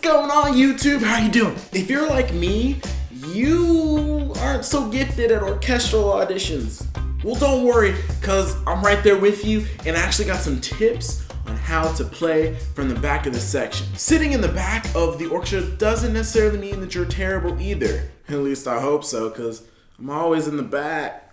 going on, YouTube? How you doing? If you're like me, you aren't so gifted at orchestral auditions. Well, don't worry, because I'm right there with you, and I actually got some tips on how to play from the back of the section. Sitting in the back of the orchestra doesn't necessarily mean that you're terrible either. At least I hope so, because I'm always in the back.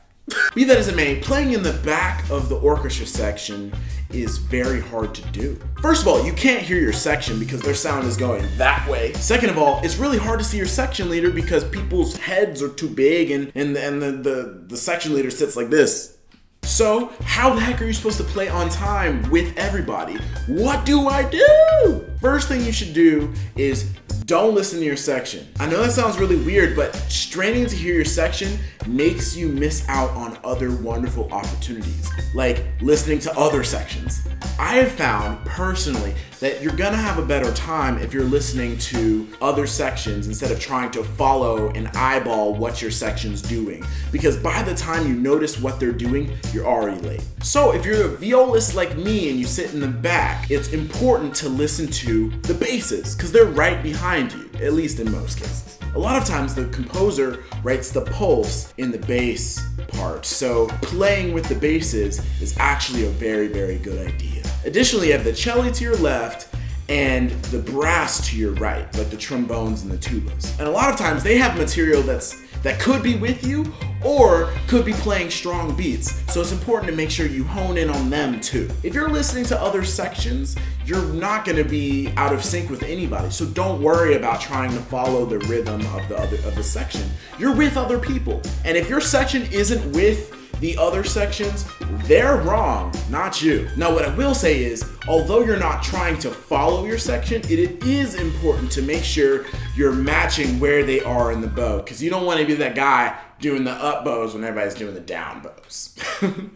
Be that as it may, playing in the back of the orchestra section is very hard to do. First of all, you can't hear your section because their sound is going that way. Second of all, it's really hard to see your section leader because people's heads are too big and the section leader sits like this. So, how the heck are you supposed to play on time with everybody? What do I do? First thing you should do is don't listen to your section. I know that sounds really weird, but straining to hear your section makes you miss out on other wonderful opportunities, like listening to other sections. I have found personally that you're gonna have a better time if you're listening to other sections instead of trying to follow and eyeball what your section's doing, because by the time you notice what they're doing, you're already late. So if you're a violist like me and you sit in the back, it's important to listen to the basses because they're right behind you, at least in most cases. A lot of times the composer writes the pulse in the bass part, so playing with the basses is actually a very, very good idea. Additionally, you have the cello to your left and the brass to your right, like the trombones and the tubas. And a lot of times they have material that could be with you or could be playing strong beats, so it's important to make sure you hone in on them too. If you're listening to other sections, you're not going to be out of sync with anybody, so don't worry about trying to follow the rhythm of the section. You're with other people, and if your section isn't with the other sections, they're wrong, not you. Now, what I will say is, although you're not trying to follow your section, it is important to make sure you're matching where they are in the bow, because you don't want to be that guy doing the up bows when everybody's doing the down bows.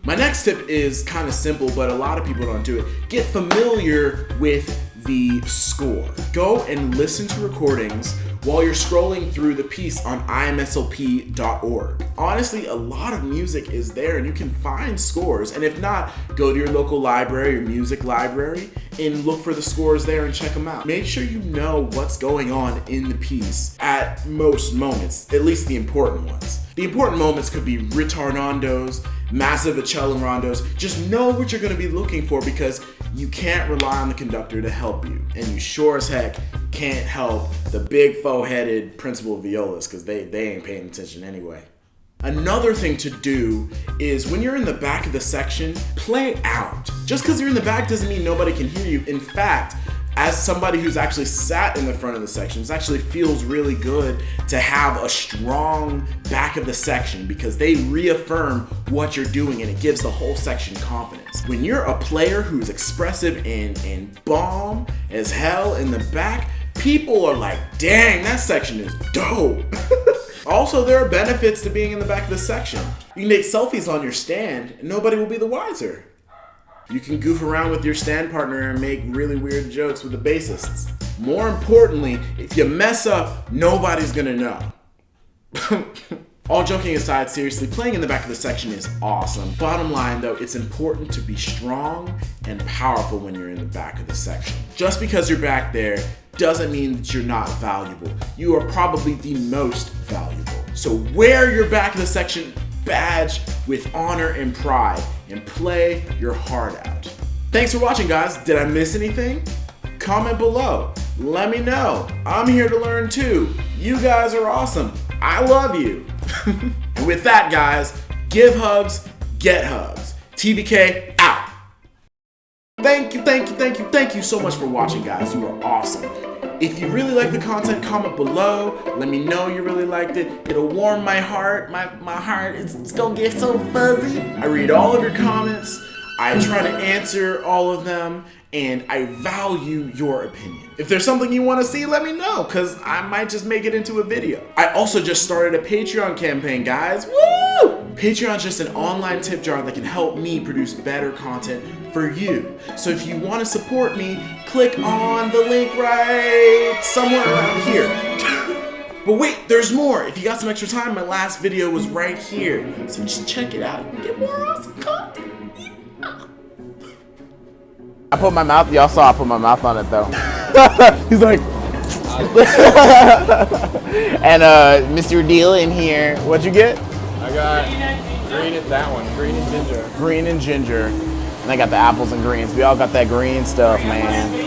My next tip is kind of simple, but a lot of people don't do it. Get familiar with the score. Go and listen to recordings while you're scrolling through the piece on imslp.org. Honestly, a lot of music is there and you can find scores, and if not, go to your local library or music library and look for the scores there and check them out. Make sure you know what's going on in the piece at most moments, at least the important ones. The important moments could be ritardondos, massive accelerandos. Just know what you're gonna be looking for, because you can't rely on the conductor to help you, and you sure as heck can't help the big faux-headed principal violists, because they ain't paying attention anyway. Another thing to do is when you're in the back of the section, play out. Just because you're in the back doesn't mean nobody can hear you. In fact, as somebody who's actually sat in the front of the section, it actually feels really good to have a strong back of the section, because they reaffirm what you're doing and it gives the whole section confidence. When you're a player who's expressive and bomb as hell in the back, people are like, dang, that section is dope. Also, there are benefits to being in the back of the section. You can take selfies on your stand and nobody will be the wiser. You can goof around with your stand partner and make really weird jokes with the bassists. More importantly, if you mess up, nobody's gonna know. All joking aside, seriously, playing in the back of the section is awesome. Bottom line though, it's important to be strong and powerful when you're in the back of the section. Just because you're back there doesn't mean that you're not valuable. You are probably the most valuable. So wear your back of the section badge with honor and pride and play your heart out. Thanks for watching, guys. Did I miss anything? Comment below. Let me know. I'm here to learn too. You guys are awesome. I love you. And with that, guys, give hugs, get hugs. TVK out. Thank you so much for watching, guys. You are awesome. If you really like the content, comment below. Let me know you really liked it. It'll warm my heart. My heart is gonna get so fuzzy. I read all of your comments. I try to answer all of them, and I value your opinion. If there's something you want to see, let me know, because I might just make it into a video. I also just started a Patreon campaign, guys. Woo! Patreon's just an online tip jar that can help me produce better content for you. So if you want to support me, click on the link right somewhere around here. But wait, there's more. If you got some extra time, my last video was right here. So just check it out and get more awesome content. I put my mouth, y'all saw I put my mouth on it though. He's like, And Mr. Deal in here, what'd you get? I got green at that one, green and ginger. Green and ginger. And I got the apples and greens. We all got that green stuff, man.